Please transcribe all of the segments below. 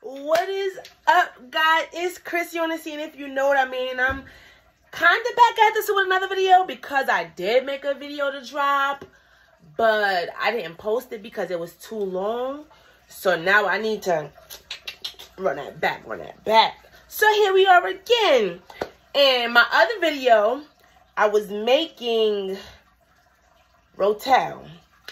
What is up, guys? It's Chrissy on the scene, if you know what I mean. I'm kind of back at this with another video because I did make a video to drop, but I didn't post it because it was too long. So now I need to run that back. So here we are again. And my other video, I was making Rotel.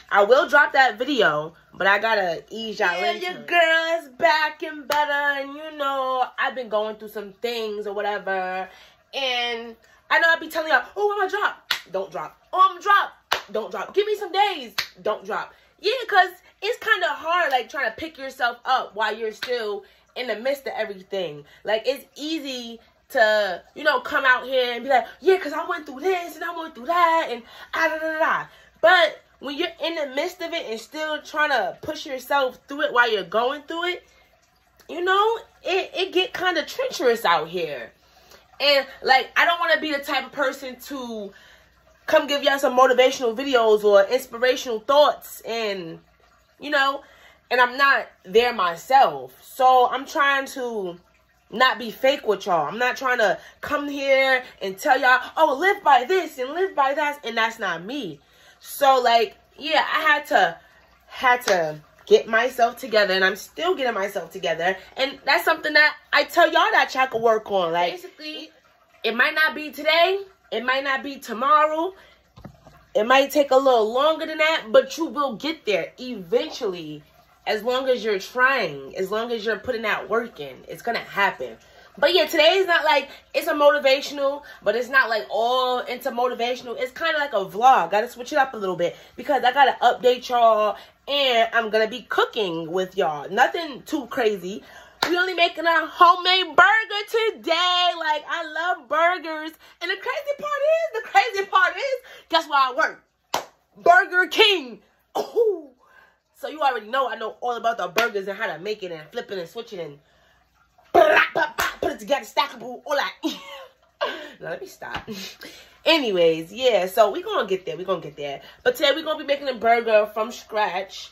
I will drop that video, but I gotta ease y'all in. Your girl is back and better, and you know, I've been going through some things or whatever, and I know I be telling y'all, oh, I'm gonna drop. Don't drop. Oh, I'm gonna drop. Don't drop. Give me some days. Don't drop. Yeah, because it's kind of hard, like, trying to pick yourself up while you're still in the midst of everything. Like, it's easy to, you know, come out here and be like, yeah, because I went through this, and I went through that, and da-da-da-da. But when you're in the midst of it and still trying to push yourself through it while you're going through it, you know, it get kind of treacherous out here. And, like, I don't want to be the type of person to come give y'all some motivational videos or inspirational thoughts and, you know, and I'm not there myself. So I'm trying to not be fake with y'all. I'm not trying to come here and tell y'all, oh, live by this and live by that, and that's not me. So, like, yeah, I had to get myself together, and I'm still getting myself together. And that's something that I tell y'all that y'all can work on. Like, basically, it might not be today. It might not be tomorrow. It might take a little longer than that, but you will get there eventually. As long as you're trying, as long as you're putting that work in, it's going to happen. But yeah, today is not like, it's a motivational, but it's not like all into motivational. It's kind of like a vlog. Got to switch it up a little bit because I got to update y'all, and I'm going to be cooking with y'all. Nothing too crazy. We only making a homemade burger today. Like, I love burgers. And the crazy part is, guess where I work? Burger King. Ooh. So you already know I know all about the burgers and how to make it and flip it and switch it and put it together, stackable, all that. Now, let me stop. Anyways, yeah, so we're going to get there. But today we're going to be making a burger from scratch.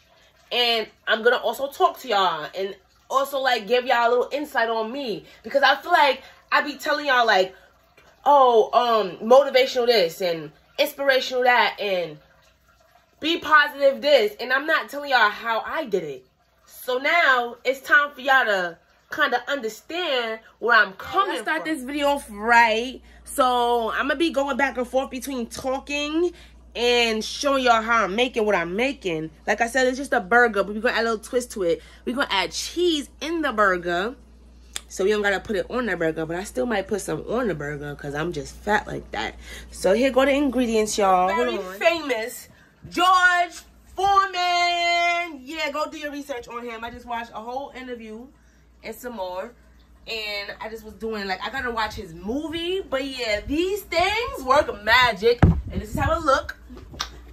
And I'm going to also talk to y'all and also, like, give y'all a little insight on me. Because I feel like I be telling y'all, like, oh, motivational this and inspirational that and be positive this. And I'm not telling y'all how I did it. So now it's time for y'all to kind of understand where I'm coming from. Let's start this video off right. So I'm gonna be going back and forth between talking and showing y'all how I'm making what I'm making. Like I said, it's just a burger, but we're gonna add a little twist to it. We're gonna add cheese in the burger, so we don't gotta put it on the burger, but I still might put some on the burger because I'm just fat like that. So here go the ingredients, y'all. Very famous George Foreman. Yeah, go do your research on him. I just watched a whole interview and some more, and I just was doing, like, I gotta watch his movie. But yeah, these things work magic, and this is how it look.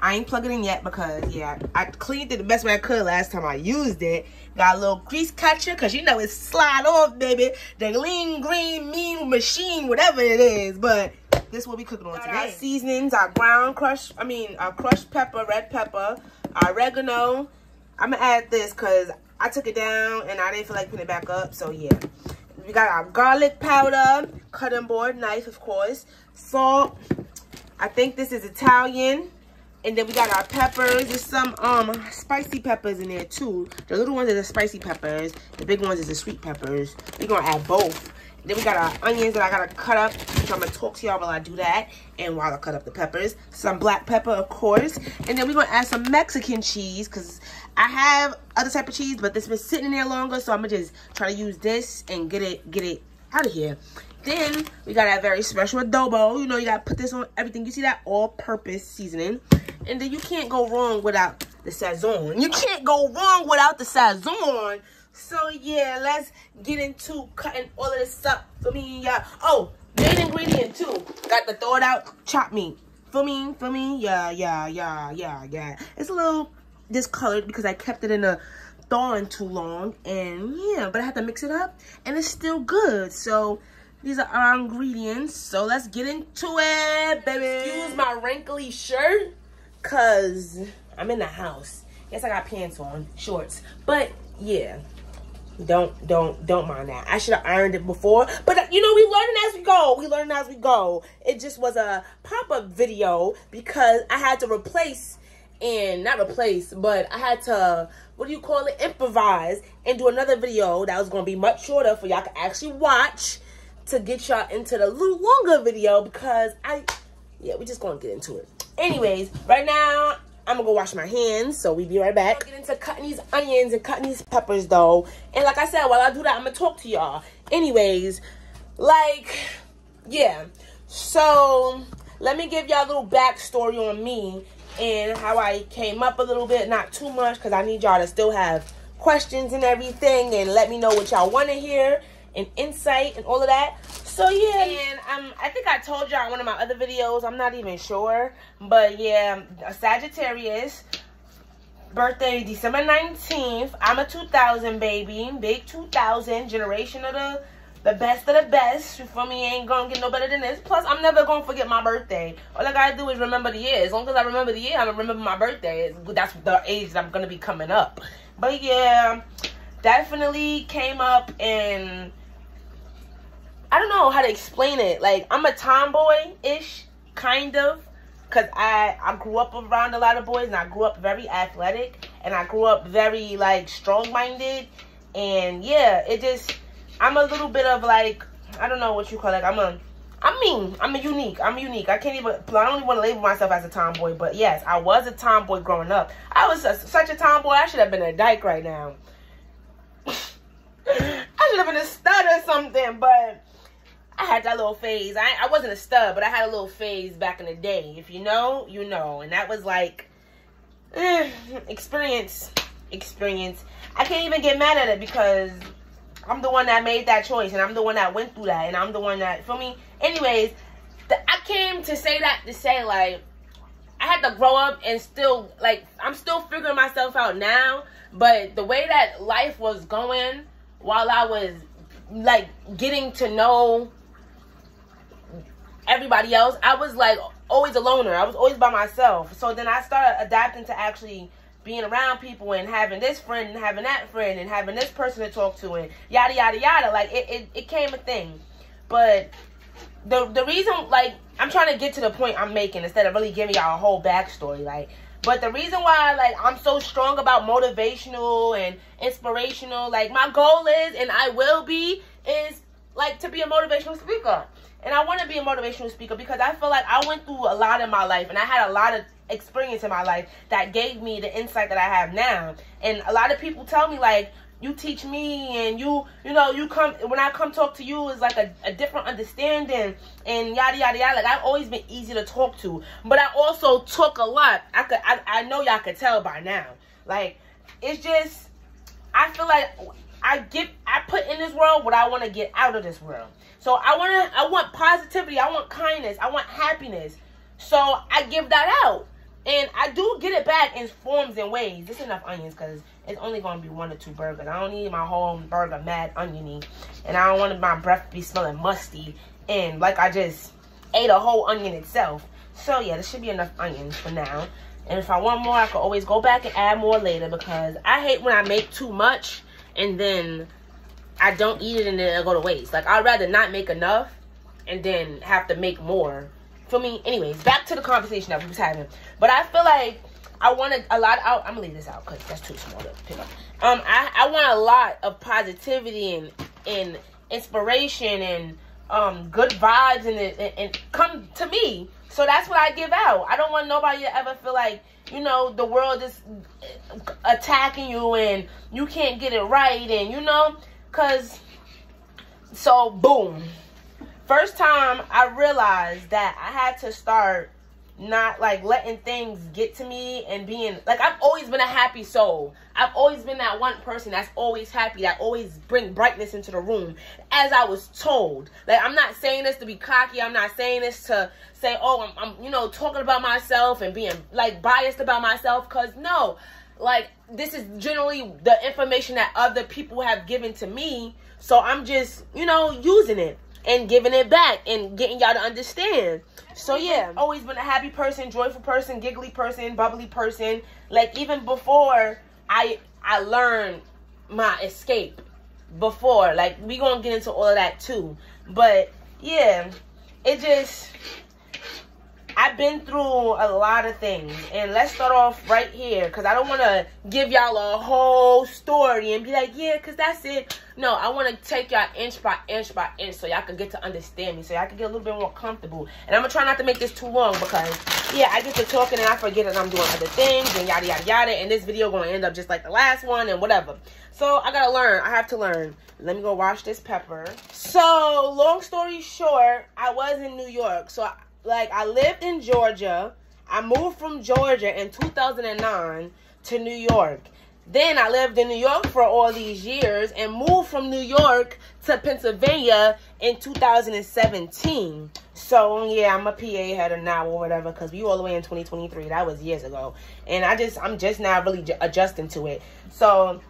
I ain't plugging it in yet because, yeah, I cleaned it the best way I could last time I used it. Got a little grease catcher because, you know, it slide off, baby. The lean, green, mean machine, whatever it is. But this is what we cooking on today. Our seasonings, our crushed pepper, red pepper, our oregano. I'm going to add this because I took it down and I didn't feel like putting it back up. So, yeah. We got our garlic powder, cutting board knife, of course. Salt. I think this is Italian. And then we got our peppers. There's some spicy peppers in there too. The little ones are the spicy peppers. The big ones is the sweet peppers. We're going to add both. Then we got our onions that I got to cut up. So I'm going to talk to y'all while I do that. And while I cut up the peppers. Some black pepper, of course. And then we're going to add some Mexican cheese. Because I have other type of cheese, but this been sitting in there longer. So I'm going to just try to use this and get it out of here. Then we got that very special adobo. You know, you got to put this on everything. You see that all-purpose seasoning. And then you can't go wrong without the sazon. You can't go wrong without the sazon. So, yeah, let's get into cutting all of this up for me. Yeah. Oh, main ingredient, too. Got the thawed out chopped meat. For me. Yeah. It's a little discolored because I kept it in the thawing too long. And, yeah, but I had to mix it up. And it's still good. So these are our ingredients. So let's get into it, baby. Excuse my wrinkly shirt. Because I'm in the house. Yes, I got pants on, shorts. But, yeah. Don't mind that. I should have ironed it before. But, you know, we learning as we go. We learning as we go. It just was a pop-up video because I had to replace and not replace, but I had to, what do you call it, improvise and do another video that was going to be much shorter for y'all to actually watch to get y'all into the little longer video because we just going to get into it. Anyways, right now, I'm going to go wash my hands, so we be right back. I'm going to get into cutting these onions and cutting these peppers, though. And like I said, while I do that, I'm going to talk to y'all. Anyways, like, yeah. So, let me give y'all a little backstory on me and how I came up a little bit. Not too much, because I need y'all to still have questions and everything. And let me know what y'all want to hear and insight and all of that. So, yeah, and I think I told y'all in one of my other videos, I'm not even sure, but yeah, a Sagittarius, birthday December 19th, I'm a 2000 baby, big 2000, generation of the best of the best, you feel me, ain't gonna get no better than this, plus I'm never gonna forget my birthday. All I gotta do is remember the year. As long as I remember the year, I'm gonna remember my birthday. That's the age that I'm gonna be coming up. But yeah, definitely came up and I don't know how to explain it. Like, I'm a tomboy-ish, kind of. Because I grew up around a lot of boys. And I grew up very athletic. And I grew up very, like, strong-minded. And, yeah, it just... I'm a little bit of, like... I don't know what you call it. Like, I'm unique. I don't even want to label myself as a tomboy. But, yes, I was a tomboy growing up. I was such a tomboy. I should have been a dyke right now. I should have been a stud or something. But... I had that little phase. I wasn't a stud, but I had a little phase back in the day. If you know, you know. And that was like, experience. I can't even get mad at it because I'm the one that made that choice. And I'm the one that went through that. And I'm the one that, for me. Anyways, I came to say that to say, like, I had to grow up and still, like, I'm still figuring myself out now. But the way that life was going while I was, like, getting to know everybody else, I was like always a loner. I was always by myself. So then I started adapting to actually being around people and having this friend and having that friend and having this person to talk to and yada yada yada. Like it came a thing. But the reason, like, I'm trying to get to the point I'm making instead of really giving y'all a whole backstory. Like, but the reason why, like, I'm so strong about motivational and inspirational, like, my goal is, and I will be, is like to be a motivational speaker. And I want to be a motivational speaker because I feel like I went through a lot in my life and I had a lot of experience in my life that gave me the insight that I have now. And a lot of people tell me, like, you teach me and you know, you come, when I come talk to you, it's like a different understanding and yada, yada, yada. Like, I've always been easy to talk to, but I also took a lot. I know y'all could tell by now. Like, it's just, I feel like I put in this world what I want to get out of this world. So I want positivity, I want kindness, I want happiness. So I give that out. And I do get it back in forms and ways. This is enough onions because it's only going to be 1 or 2 burgers. I don't need my whole burger mad oniony. And I don't want my breath to be smelling musty. And like I just ate a whole onion itself. So yeah, there should be enough onions for now. And if I want more, I can always go back and add more later. Because I hate when I make too much and then I don't eat it and then it'll go to waste. Like, I'd rather not make enough and then have to make more. For me, anyways, back to the conversation that we was having. But I feel like I wanted a lot out. I'm gonna leave this out because that's too small to pick up. I want a lot of positivity and inspiration and good vibes and come to me. So that's what I give out. I don't want nobody to ever feel like, you know, the world is attacking you and you can't get it right and, you know, because, so boom. First time I realized that I had to start not, like, letting things get to me and being, like, I've always been a happy soul. I've always been that one person that's always happy, that always bring brightness into the room, as I was told. Like, I'm not saying this to be cocky. I'm not saying this to say, oh, I'm you know, talking about myself and being, like, biased about myself, because no. Like, this is generally the information that other people have given to me, so I'm just, you know, using it and giving it back and getting y'all to understand. So yeah, always been a happy person, joyful person, giggly person, bubbly person. Like, even before I learned my escape. before. Like, we gonna get into all of that too. But yeah, it just, I've been through a lot of things. And let's start off right here, because I don't want to give y'all a whole story and be like, yeah, because that's it. No, I want to take y'all inch by inch by inch so y'all can get to understand me, so y'all can get a little bit more comfortable. And I'm going to try not to make this too long because, yeah, I get to talking and I forget that I'm doing other things and yada, yada, yada. And this video going to end up just like the last one and whatever. So I got to learn. I have to learn. Let me go wash this pepper. So, long story short, I was in New York. So, I lived in Georgia. I moved from Georgia in 2009 to New York. Then I lived in New York for all these years and moved from New York to Pennsylvania in 2017. So, yeah, I'm a PA header now or whatever, because we all the way in 2023. That was years ago. And I'm just now really adjusting to it. So,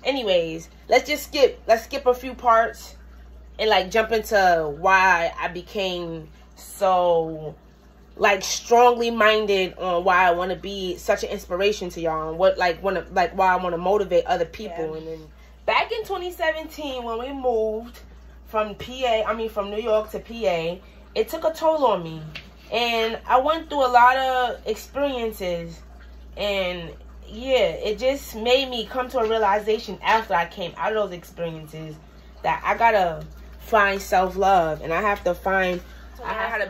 anyways, let's skip a few parts and, jump into why I became so strongly minded on why I want to be such an inspiration to y'all, and why I want to motivate other people. Yeah. And then back in 2017 when we moved from New York to PA, it took a toll on me, and I went through a lot of experiences, and yeah, it just made me come to a realization after I came out of those experiences that I gotta find self-love, and I have to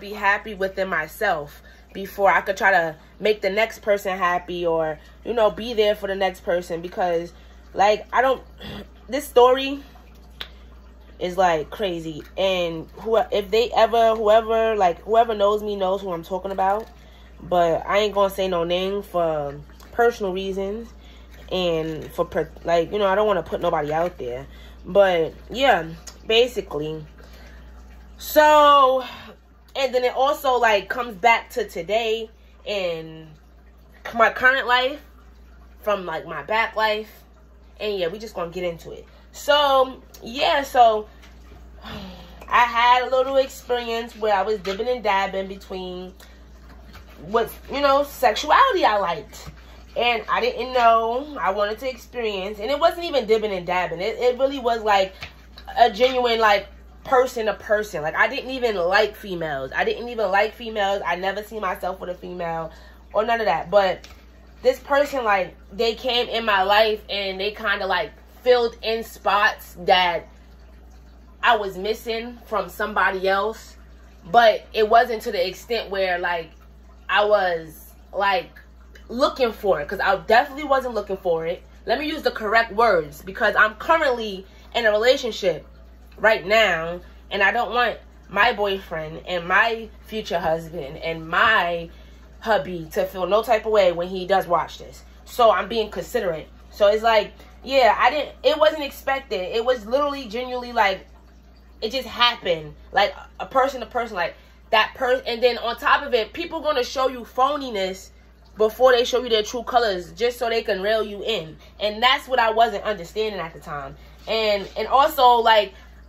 be happy within myself before I could try to make the next person happy, or, be there for the next person. Because, this story is, crazy. And whoever knows me knows who I'm talking about. But I ain't gonna say no name for personal reasons. And for, I don't want to put nobody out there. But, yeah, basically. So, and then it also, comes back to today and my current life from, my back life. And, yeah, we just gonna get into it. So, yeah, I had a little experience where I was dipping and dabbing between what, sexuality I liked. And I didn't know I wanted to experience. And it wasn't even dipping and dabbing. It really was, a genuine, person to person. I didn't even like females. I never see myself with a female or none of that. But this person, they came in my life and they kind of filled in spots that I was missing from somebody else. But it wasn't to the extent where I was looking for it, because I definitely wasn't looking for it. Let me use the correct words, because I'm currently in a relationship right now, and I don't want my boyfriend and my future husband and my hubby to feel no type of way when he does watch this. So I'm being considerate. So it's yeah, it wasn't expected. It was literally genuinely it just happened. A person to person, that person. And then on top of it, people gonna show you phoniness before they show you their true colors, just so they can reel you in. And that's what I wasn't understanding at the time. And also,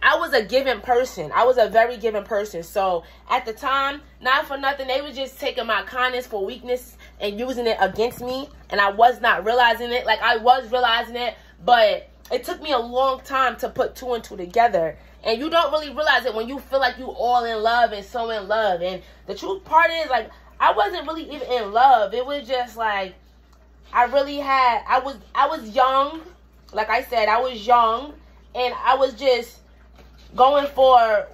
I was a giving person. I was a very giving person. So at the time, not for nothing, they were just taking my kindness for weakness and using it against me. And I was not realizing it. I was realizing it, but it took me a long time to put two and two together. And you don't really realize it when you feel like you all in love and so in love. And the truth part is, I wasn't really even in love. It was just I was young. Like I said, I was young, and I was just going for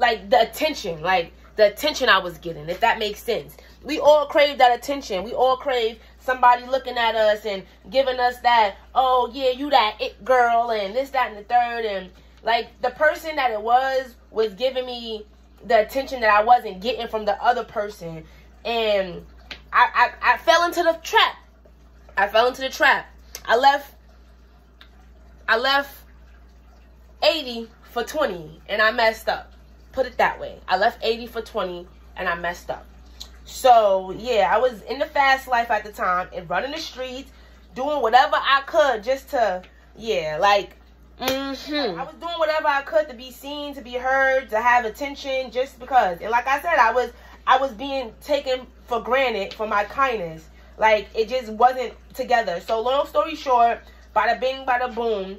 the attention, the attention I was getting, if that makes sense. We all crave that attention. We all crave somebody looking at us and giving us that, oh yeah, you that it girl, and this, that, and the third. And the person that it was giving me the attention that I wasn't getting from the other person. And I fell into the trap. I left 80 for 20, and I messed up. Put it that way. I left 80 for 20, and I messed up. So, yeah, I was in the fast life at the time and running the streets, doing whatever I could just to, yeah, I was doing whatever I could to be seen, to be heard, to have attention, just because. And like I said, I was being taken for granted for my kindness. It just wasn't together. So, long story short, bada bing, bada boom,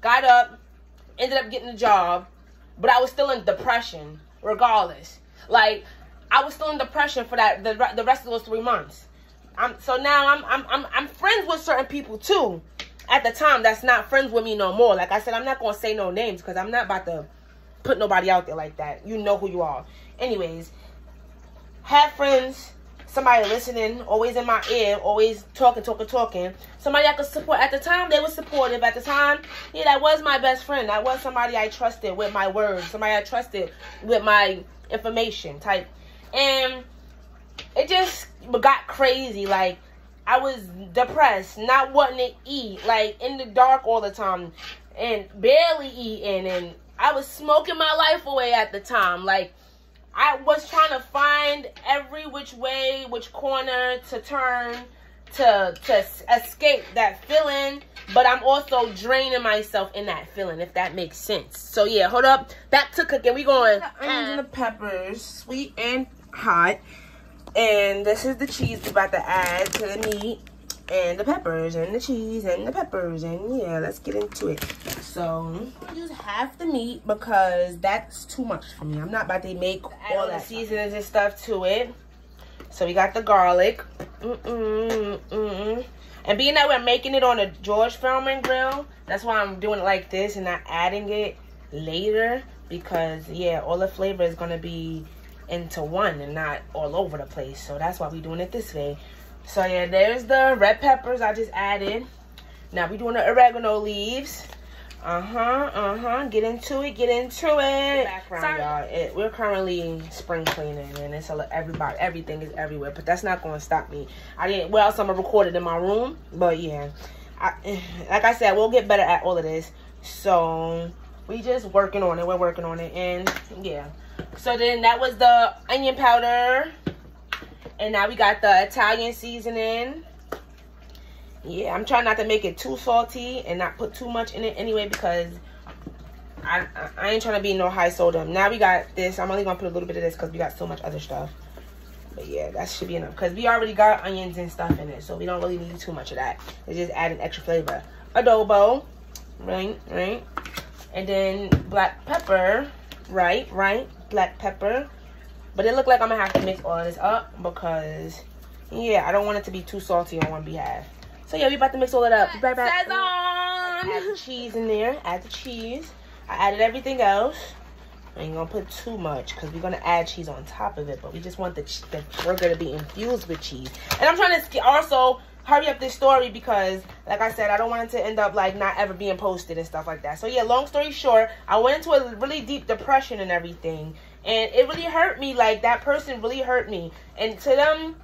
got up, ended up getting a job, but I was still in depression regardless. Like, I was still in depression for the rest of those 3 months. So now I'm friends with certain people too. At the time, that's not friends with me no more. Like I said, I'm not gonna say no names because I'm not about to put nobody out there like that. You know who you are. Anyways, had friends, somebody listening, always in my ear, always talking. Somebody I could support. At the time, they were supportive. At the time, yeah, that was my best friend. That was somebody I trusted with my words. Somebody I trusted with my information type. And it just got crazy. Like, I was depressed, not wanting to eat, like in the dark all the time, and barely eating, and I was smoking my life away at the time. Like, I was trying to find every which way, which corner to turn to escape that feeling, but I'm also draining myself in that feeling, if that makes sense. So yeah, hold up, back to cooking. We going the onions and the peppers, sweet and hot. And this is the cheese we're about to add to the meat, and the peppers, and the cheese, and the peppers, and yeah, let's get into it. So, I'll use half the meat because that's too much for me. I'm not about to make all the seasonings and stuff to it. So, we got the garlic. And being that we're making it on a George Foreman grill, that's why I'm doing it like this and not adding it later. Because, yeah, all the flavor is going to be into one and not all over the place. So that's why we're doing it this way. So yeah, there's the red peppers I just added. Now we're doing the oregano leaves. Get into it. Background, y'all. We're currently spring cleaning, and it's everything is everywhere. But that's not gonna stop me. Where else I'm gonna record it in my room? But yeah, like I said, we'll get better at all of this. So we just working on it. We're working on it, and yeah. So then that was the onion powder. And now we got the Italian seasoning. Yeah, I'm trying not to make it too salty and not put too much in it anyway, because I ain't trying to be no high sodium. Now we got this. I'm only going to put a little bit of this because we got so much other stuff. But yeah, that should be enough because we already got onions and stuff in it. So we don't really need too much of that. It's just adding extra flavor. Adobo. Right. And then black pepper. Right. Black pepper. But it looked like I'm going to have to mix all of this up because, yeah, I don't want it to be too salty on one behalf. So, yeah, we about to mix all it up. Be right back. Add the cheese in there. Add the cheese. I added everything else. I ain't going to put too much because we're going to add cheese on top of it. But we just want the burger to be infused with cheese. And I'm trying to also hurry up this story because, like I said, I don't want it to end up, like, not ever being posted and stuff like that. So, yeah, long story short, I went into a really deep depression and everything. And it really hurt me. Like, that person really hurt me. And to them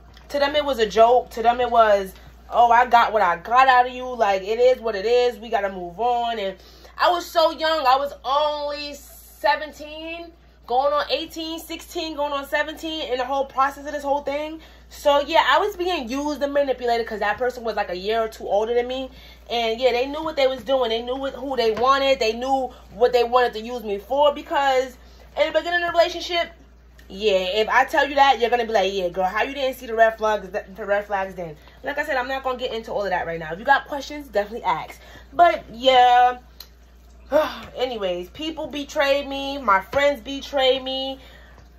it was a joke. To them it was, oh, I got what I got out of you. Like, it is what it is. We got to move on. And I was so young. I was only 17, going on 18, 16, going on 17 in the whole process of this whole thing. So, yeah, I was being used and manipulated because that person was like a year or two older than me. And, yeah, they knew what they was doing. They knew who they wanted. They knew what they wanted to use me for because in the beginning of the relationship, yeah, if I tell you that, you're going to be like, yeah, girl, how you didn't see the red flags then? Like I said, I'm not going to get into all of that right now. If you got questions, definitely ask. But, yeah, anyways, people betrayed me. My friends betrayed me.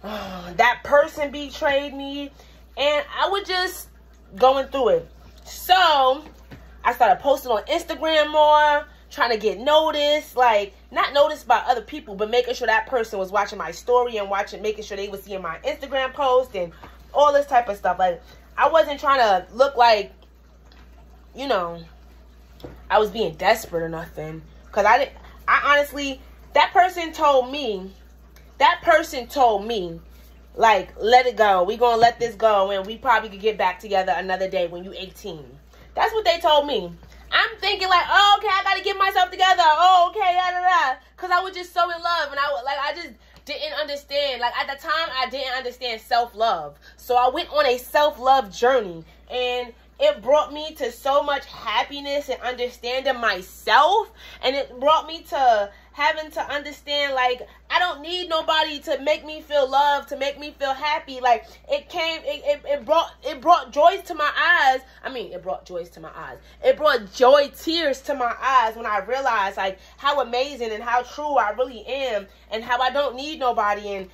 That person betrayed me. And I was just going through it. So, I started posting on Instagram more, trying to get noticed, like, not noticed by other people, but making sure that person was watching my story and making sure they was seeing my Instagram post and all this type of stuff. Like, I wasn't trying to look like, you know, I was being desperate or nothing. Because I honestly, that person told me, like, let it go. We gonna let this go and we probably could get back together another day when you 18. That's what they told me. I'm thinking like, oh, okay, I got to get myself together. Oh, okay, because I was just so in love. And I just didn't understand. Like, at the time, I didn't understand self-love. So I went on a self-love journey. And it brought me to so much happiness and understanding myself. And it brought me to having to understand, like, I don't need nobody to make me feel loved, to make me feel happy. Like, it brought joy to my eyes. I mean, it brought joy to my eyes. It brought tears to my eyes when I realized, like, how amazing and how true I really am, and how I don't need nobody. And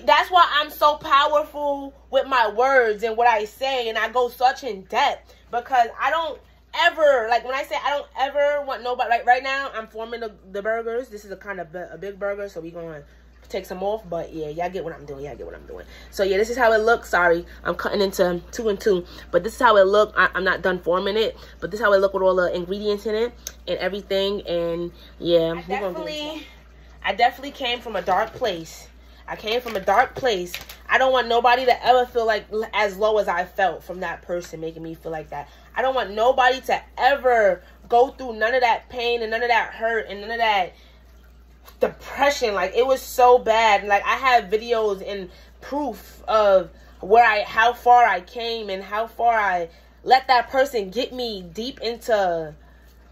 that's why I'm so powerful with my words and what I say, and I go such in depth, because I don't ever, like, when I say I don't ever want nobody, like, right now I'm forming the burgers. This is a kind of a big burger, so we're going to take some off, but yeah, y'all get what I'm doing. So yeah, this is how it looks. Sorry, I'm cutting into 2 and 2, but this is how it look. I'm not done forming it, but this is how it look with all the ingredients in it and everything. And yeah, I definitely came from a dark place. I don't want nobody to ever feel like as low as I felt from that person making me feel like that. I don't want nobody to ever go through none of that pain and none of that hurt and none of that depression. Like, it was so bad. Like, I have videos and proof of how far I came and how far I let that person get me deep into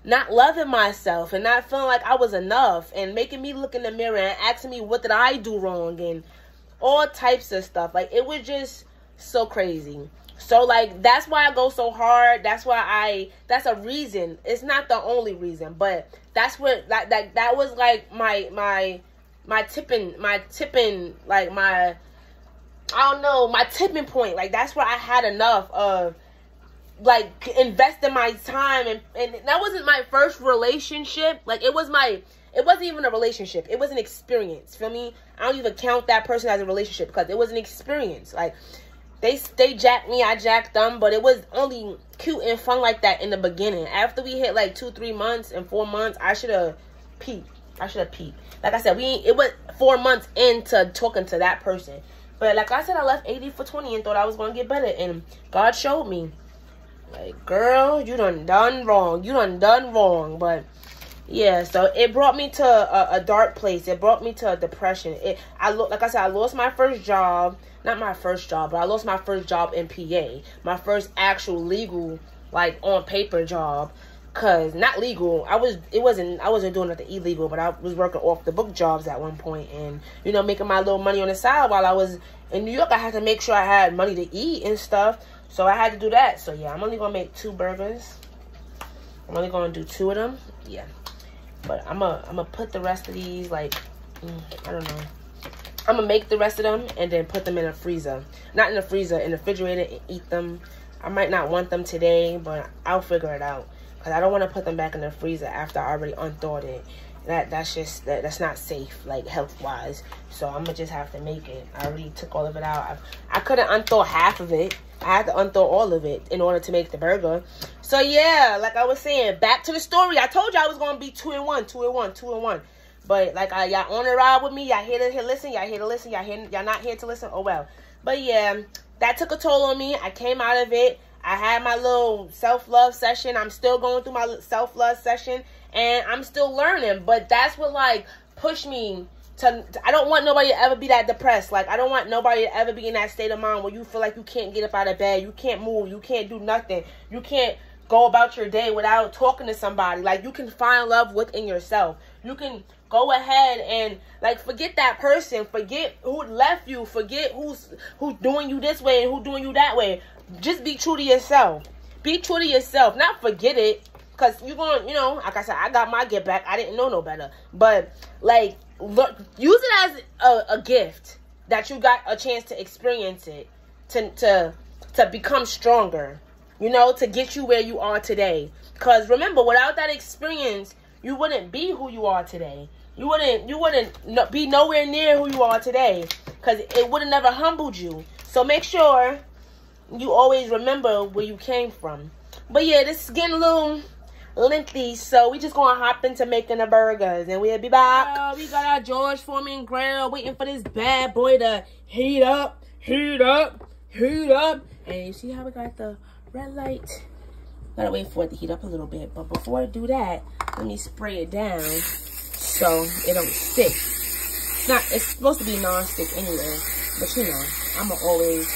not loving myself and not feeling like I was enough, and making me look in the mirror and asking me what did I do wrong and all types of stuff. Like, it was just so crazy. So, like, that's why I go so hard. That's a reason. It's not the only reason, but that's what, that was like my tipping, like my tipping point. Like, that's where I had enough of, like, investing my time, and that wasn't my first relationship. Like, it wasn't even a relationship. It was an experience. Feel me? I don't even count that person as a relationship, because it was an experience. Like, they jacked me, I jacked them, but it was only cute and fun like that in the beginning. After we hit like 2, 3 months and 4 months, I should have peeped. Like I said, it was 4 months into talking to that person. But like I said, I left 80 for 20 and thought I was going to get better, and God showed me. Like, girl, you done wrong. But yeah, so it brought me to a dark place. It brought me to a depression. Like I said, I lost my first job. Not my first job, but I lost my first job in PA. My first actual legal, like, on paper job. Cause not legal. I wasn't doing nothing illegal, but I was working off the book jobs at one point, and, you know, making my little money on the side while I was in New York. I had to make sure I had money to eat and stuff. So I had to do that. So yeah, I'm only gonna make 2 burgers. I'm only gonna do 2 of them. Yeah. But I'm gonna put the rest of these, like, I don't know. I'm gonna make the rest of them and then put them in a freezer. Not in the freezer, in the refrigerator, and eat them. I might not want them today, but I'll figure it out. Because I don't want to put them back in the freezer after I already unthawed it. That's not safe, like, health-wise. So I'm gonna just have to make it. I already took all of it out. I couldn't unthaw half of it. I had to unthaw all of it in order to make the burger. So yeah, like I was saying, back to the story. I told you I was gonna be 2 and 1, 2 and 1, 2 and 1. But like, y'all on the ride with me. Y'all here to listen. Y'all here to listen. Y'all not here to listen. Oh well. But yeah, that took a toll on me. I came out of it. I had my little self-love session. I'm still going through my self-love session, and I'm still learning. But that's what, like, pushed me to, I don't want nobody to ever be that depressed. Like, I don't want nobody to ever be in that state of mind where you feel like you can't get up out of bed. You can't move. You can't do nothing. You can't go about your day without talking to somebody. Like, you can find love within yourself. You can go ahead and, like, forget that person. Forget who left you. Forget who's doing you this way and who's doing you that way. Just be true to yourself. Be true to yourself. Not forget it. Because you're going, you know, like I said, I got my get back. I didn't know no better. But, like, look, use it as a gift that you got a chance to experience it. To become stronger. You know, to get you where you are today. Because remember, without that experience, you wouldn't be who you are today. You wouldn't be nowhere near who you are today. Because it would have never humbled you. So make sure you always remember where you came from. But yeah, this is getting a little lengthy, so we just gonna hop into making the burgers, and we'll be back. We got our George Foreman grill waiting for this bad boy to heat up. And you see how we got the red light? Gotta wait for it to heat up a little bit. But before I do that, let me spray it down so it don't stick. It's supposed to be non-stick anyway, but you know, I'ma always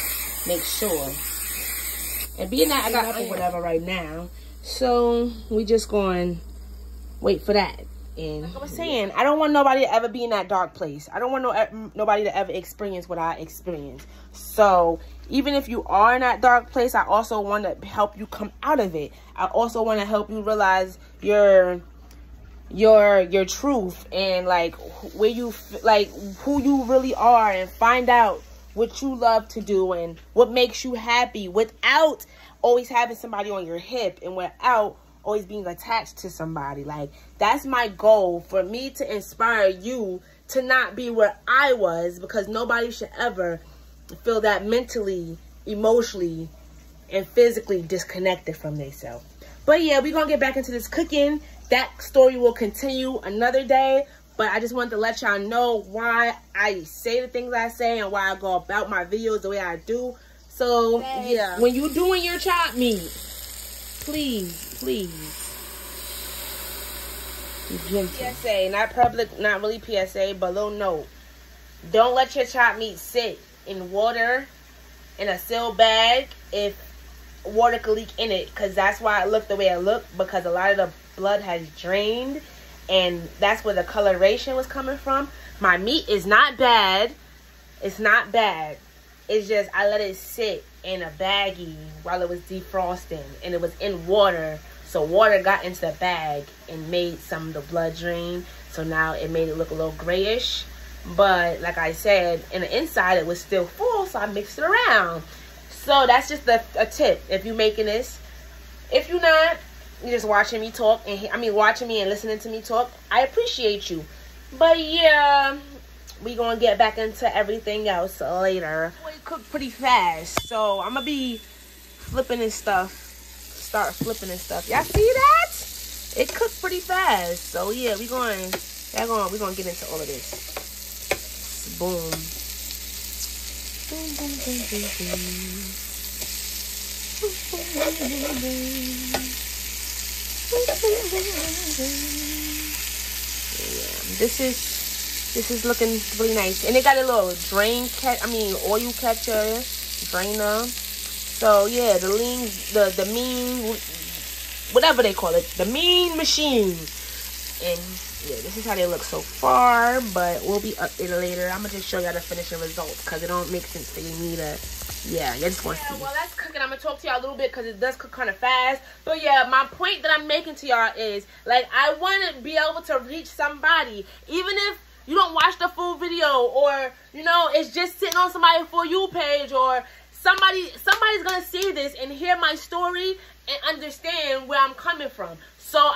make sure And being that I got up or whatever right now, so we just going to wait for that. And like I was saying, I don't want nobody to ever be in that dark place. I don't want nobody to ever experience what I experienced. So even if you are in that dark place, I also want to help you come out of it. I also want to help you realize your truth and like where you like who you really are, and find out what you love to do and what makes you happy without always having somebody on your hip and without always being attached to somebody. Like, that's my goal, for me to inspire you to not be where I was, because nobody should ever feel that mentally, emotionally, and physically disconnected from themselves. But yeah, we're gonna get back into this cooking. That story will continue another day, but I just wanted to let y'all know why I say the things I say and why I go about my videos the way I do. So yeah, when you doing your chopped meat, please PSA, not public, not really PSA, but little note: don't let your chopped meat sit in water in a sealed bag if water could leak in it, because that's why it looked the way it looked, because a lot of the blood has drained, and that's where the coloration was coming from. My meat is not bad. It's not bad. It's just I let it sit in a baggie while it was defrosting, and it was in water. So water got into the bag and made some of the blood drain. So now it made it look a little grayish. But like I said, in the inside it was still full, so I mixed it around. So that's just a tip if you're making this. If you're not, you're just watching me talk, and watching me and listening to me talk, I appreciate you. But yeah, we gonna get back into everything else later. It cooked pretty fast, so I'm gonna be flipping and stuff. Start flipping and stuff. Y'all see that? It cooked pretty fast. So yeah, we're gonna get into all of this. Boom. Boom, boom, boom, boom, boom. Yeah, this is looking really nice, and it got a little oil catcher, drainer. So yeah, the mean, whatever they call it, the mean machine. And yeah, this is how they look so far, but we'll be updated later. I'm gonna just show y'all the finishing results, because it don't make sense for me to, yeah, you just want to see. Well, that's cooking. I'm gonna talk to y'all a little bit, because it does cook kind of fast. But yeah, my point that I'm making to y'all is, like, I want to be able to reach somebody, even if you don't watch the full video, or, you know, it's just sitting on somebody's For You page, or somebody's gonna see this and hear my story and understand where I'm coming from. So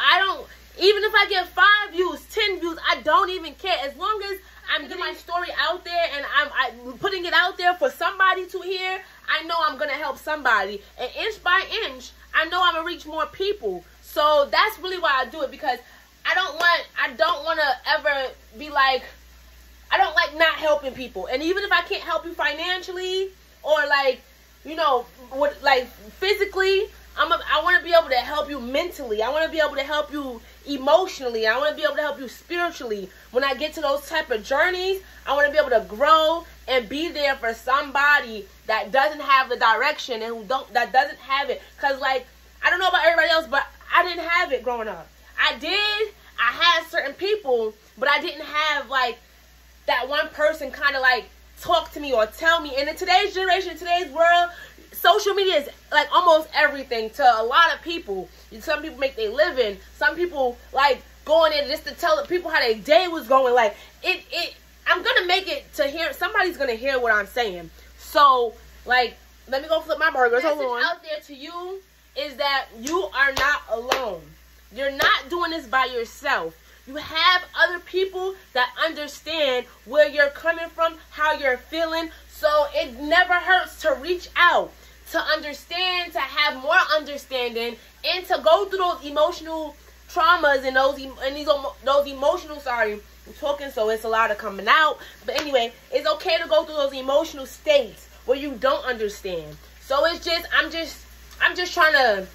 even if I get 5 views, 10 views, I don't even care. As long as I'm getting my story out there and I'm putting it out there for somebody to hear, I know I'm gonna help somebody. And inch by inch, I know I'm gonna reach more people. So that's really why I do it, because I don't want to ever be like, I don't like not helping people. And even if I can't help you financially, or like, you know, like physically, I want to be able to help you mentally. I want to be able to help you emotionally. I want to be able to help you spiritually. When I get to those type of journeys, I want to be able to grow and be there for somebody that doesn't have the direction and that doesn't have it. Because, like, I don't know about everybody else, but I didn't have it growing up. I had certain people, but I didn't have, like, that one person kind of, like, talk to me or tell me. And in today's generation, today's world, social media is like almost everything to a lot of people. Some people make their living. Some people like going in just to tell people how their day was going. Like I'm gonna make it to hear. Somebody's gonna hear what I'm saying. So like, let me go flip my burgers. Hold on. Out there to you is that you are not alone. You're not doing this by yourself. You have other people that understand where you're coming from, how you're feeling. So it never hurts to reach out, to understand, to have more understanding, and to go through those emotional traumas and those emotional, sorry, I'm talking so it's a lot of coming out. But anyway, it's okay to go through those emotional states where you don't understand. So it's just, I'm just trying to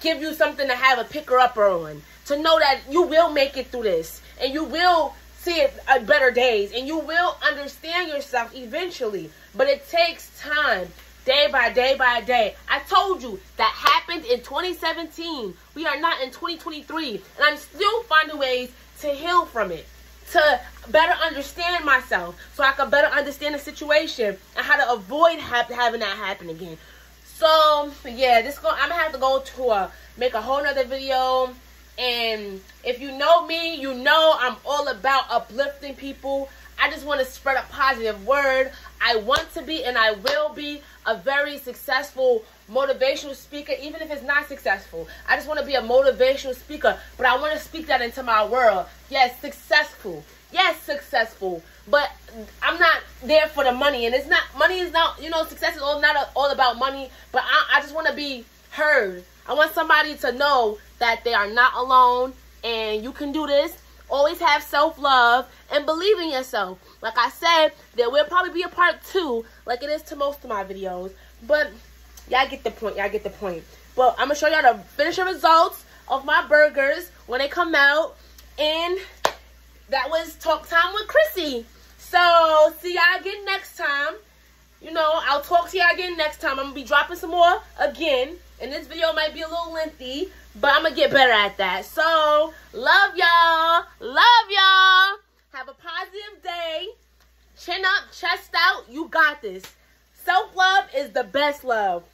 give you something to have a picker-upper on, to know that you will make it through this, and you will see it better days, and you will understand yourself eventually. But it takes time. day by day by day. I told you that happened in 2017. We are not in 2023. And I'm still finding ways to heal from it, to better understand myself so I can better understand the situation and how to avoid having that happen again. So, yeah, I'm going to have to go to make a whole nother video. And if you know me, you know I'm all about uplifting people. I just want to spread a positive word. I want to be and I will be a very successful motivational speaker, even if it's not successful. I just want to be a motivational speaker, but I want to speak that into my world. Yes, successful. Yes, successful. But I'm not there for the money. And money is not, success is not all about money. But I just want to be heard. I want somebody to know that they are not alone and you can do this. Always have self-love and believe in yourself. Like I said, there will probably be a part 2, like it is to most of my videos. But y'all get the point. Y'all get the point. Well, I'm going to show y'all the finishing results of my burgers when they come out. And that was Talk Time with Chrissy. So, see y'all again next time. I'll talk to y'all again next time. I'm going to be dropping some more again. And this video might be a little lengthy, but I'm going to get better at that. So, love y'all. Love y'all. Have a positive day. Chin up, chest out. You got this. Self-love is the best love.